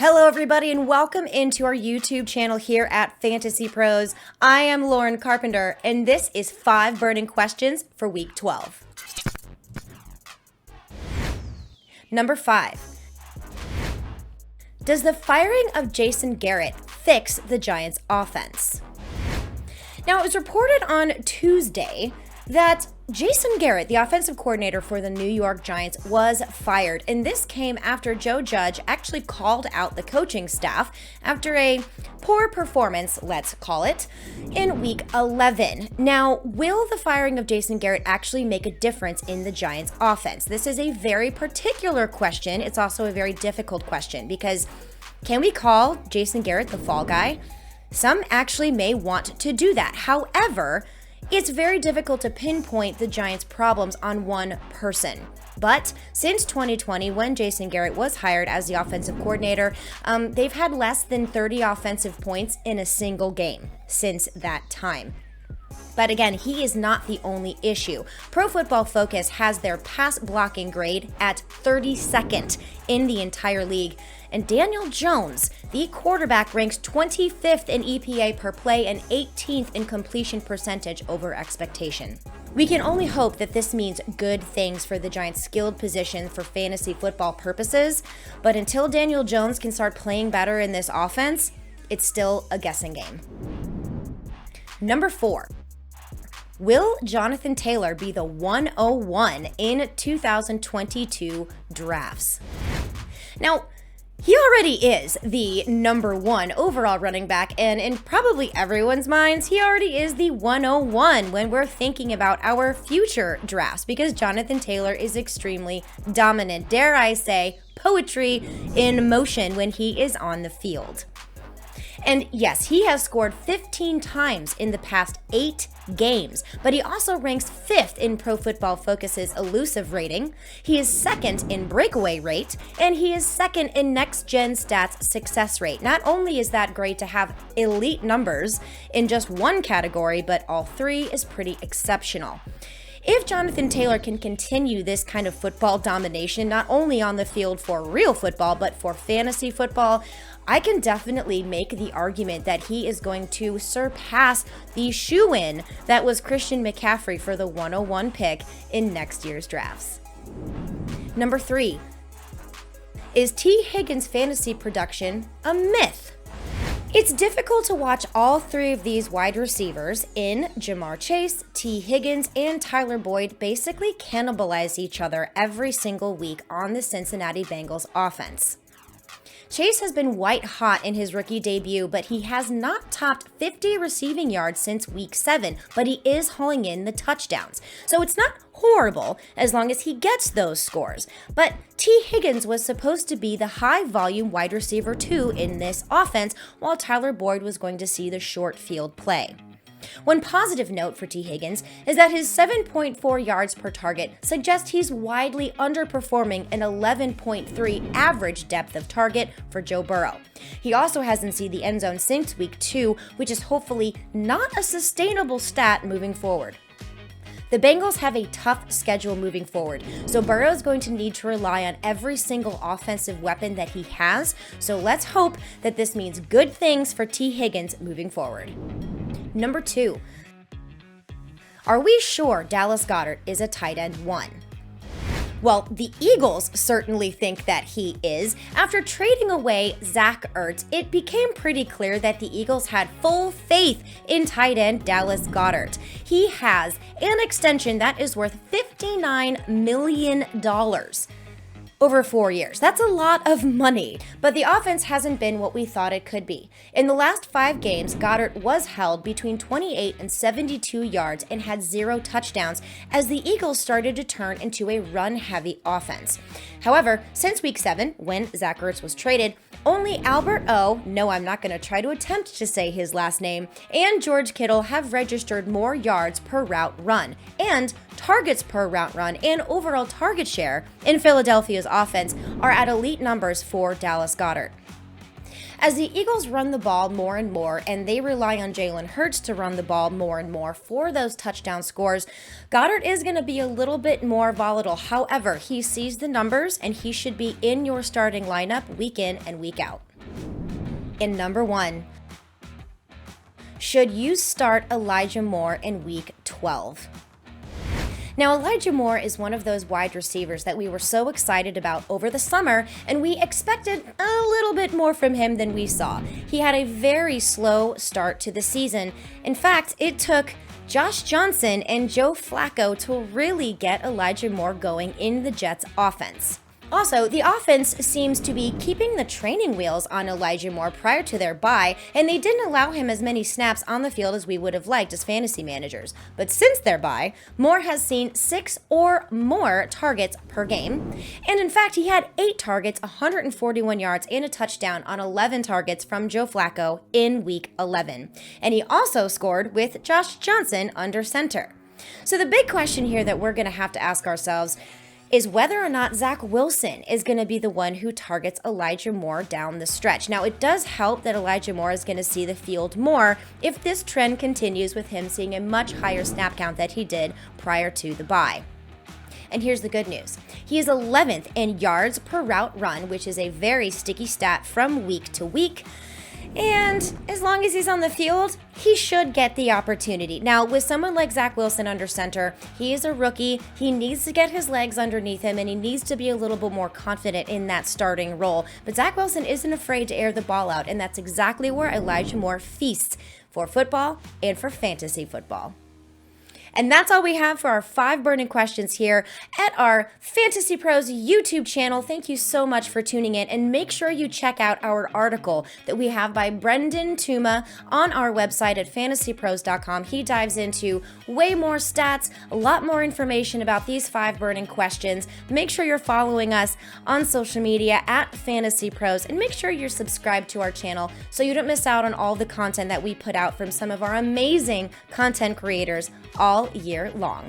Hello everybody and welcome into our YouTube channel here at Fantasy Pros. I am Lauren Carpenter and this is 5 burning questions for week 12. Number 5. Does the firing of Jason Garrett fix the Giants' offense? Now, it was reported on Tuesday that Jason Garrett, the offensive coordinator for the New York Giants, was fired. And this came after Joe Judge actually called out the coaching staff after a poor performance, let's call it, in week 11. Now, will the firing of Jason Garrett actually make a difference in the Giants' offense? This is a very particular question. It's also a very difficult question because can we call Jason Garrett the fall guy? Some actually may want to do that. However, it's very difficult to pinpoint the Giants' problems on one person. But since 2020, when Jason Garrett was hired as the offensive coordinator, they've had less than 30 offensive points in a single game since that time. But again, he is not the only issue. Pro Football Focus has their pass blocking grade at 32nd in the entire league. And Daniel Jones, the quarterback, ranks 25th in EPA per play and 18th in completion percentage over expectation. We can only hope that this means good things for the Giants' skilled position for fantasy football purposes, but until Daniel Jones can start playing better in this offense, it's still a guessing game. Number 4. Will Jonathan Taylor be the 101 in 2022 drafts? Now, he already is the number 1 overall running back, and in probably everyone's minds, he already is the 101 when we're thinking about our future drafts because Jonathan Taylor is extremely dominant. Dare I say, poetry in motion when he is on the field. And yes, he has scored 15 times in the past 8 games, but he also ranks 5th in Pro Football Focus's elusive rating. He is 2nd in breakaway rate, and he is 2nd in Next Gen Stats success rate. Not only is that great to have elite numbers in just one category, but all 3 is pretty exceptional. If Jonathan Taylor can continue this kind of football domination, not only on the field for real football, but for fantasy football, I can definitely make the argument that he is going to surpass the shoo-in that was Christian McCaffrey for the 101 pick in next year's drafts. Number 3. Is T. Higgins' fantasy production a myth? It's difficult to watch all 3 of these wide receivers in Jamar Chase, T. Higgins, and Tyler Boyd basically cannibalize each other every single week on the Cincinnati Bengals offense. Chase has been white hot in his rookie debut, but he has not topped 50 receiving yards since week 7, but he is hauling in the touchdowns. So it's not horrible as long as he gets those scores. But T. Higgins was supposed to be the high-volume wide receiver 2 in this offense, while Tyler Boyd was going to see the short field play. One positive note for T. Higgins is that his 7.4 yards per target suggests he's widely underperforming an 11.3 average depth of target for Joe Burrow. He also hasn't seen the end zone since week 2, which is hopefully not a sustainable stat moving forward. The Bengals have a tough schedule moving forward, so Burrow is going to need to rely on every single offensive weapon that he has, so let's hope that this means good things for T. Higgins moving forward. Number 2. Are we sure Dallas Goedert is a tight end 1? Well, the Eagles certainly think that he is. After trading away Zach Ertz, it became pretty clear that the Eagles had full faith in tight end Dallas Goedert. He has an extension that is worth $59 million. Over 4 years. That's a lot of money, but the offense hasn't been what we thought it could be. In the last 5 games, Goedert was held between 28 and 72 yards and had 0 touchdowns as the Eagles started to turn into a run-heavy offense. However, since week 7, when Zach Ertz was traded, only Albert O, no, I'm not going to try to attempt to say his last name, and George Kittle have registered more yards per route run, and targets per route run, and overall target share in Philadelphia's offense are at elite numbers for Dallas Goedert. As the Eagles run the ball more and more, and they rely on Jalen Hurts to run the ball more and more for those touchdown scores, Goddard is going to be a little bit more volatile. However, he sees the numbers, and he should be in your starting lineup week in and week out. In number 1, should you start Elijah Moore in week 12? Now, Elijah Moore is one of those wide receivers that we were so excited about over the summer, and we expected a little bit more from him than we saw. He had a very slow start to the season. In fact, it took Josh Johnson and Joe Flacco to really get Elijah Moore going in the Jets' offense. Also, the offense seems to be keeping the training wheels on Elijah Moore prior to their bye, and they didn't allow him as many snaps on the field as we would have liked as fantasy managers. But since their bye, Moore has seen 6 or more targets per game, and in fact, he had 8 targets, 141 yards, and a touchdown on 11 targets from Joe Flacco in Week 11. And he also scored with Josh Johnson under center. So the big question here that we're going to have to ask ourselves is whether or not Zach Wilson is going to be the one who targets Elijah Moore down the stretch. Now, it does help that Elijah Moore is going to see the field more if this trend continues with him seeing a much higher snap count that he did prior to the bye. And here's the good news. He is 11th in yards per route run, which is a very sticky stat from week to week. And as long as he's on the field, he should get the opportunity. Now, with someone like Zach Wilson under center, he is a rookie. He needs to get his legs underneath him, and he needs to be a little bit more confident in that starting role. But Zach Wilson isn't afraid to air the ball out, and that's exactly where Elijah Moore feasts for football and for fantasy football. And that's all we have for our 5 burning questions here at our Fantasy Pros YouTube channel. Thank you so much for tuning in, and make sure you check out our article that we have by Brendan Tuma on our website at FantasyPros.com. He dives into way more stats, a lot more information about these 5 burning questions. Make sure you're following us on social media at Fantasy Pros, and make sure you're subscribed to our channel so you don't miss out on all the content that we put out from some of our amazing content creators all year long.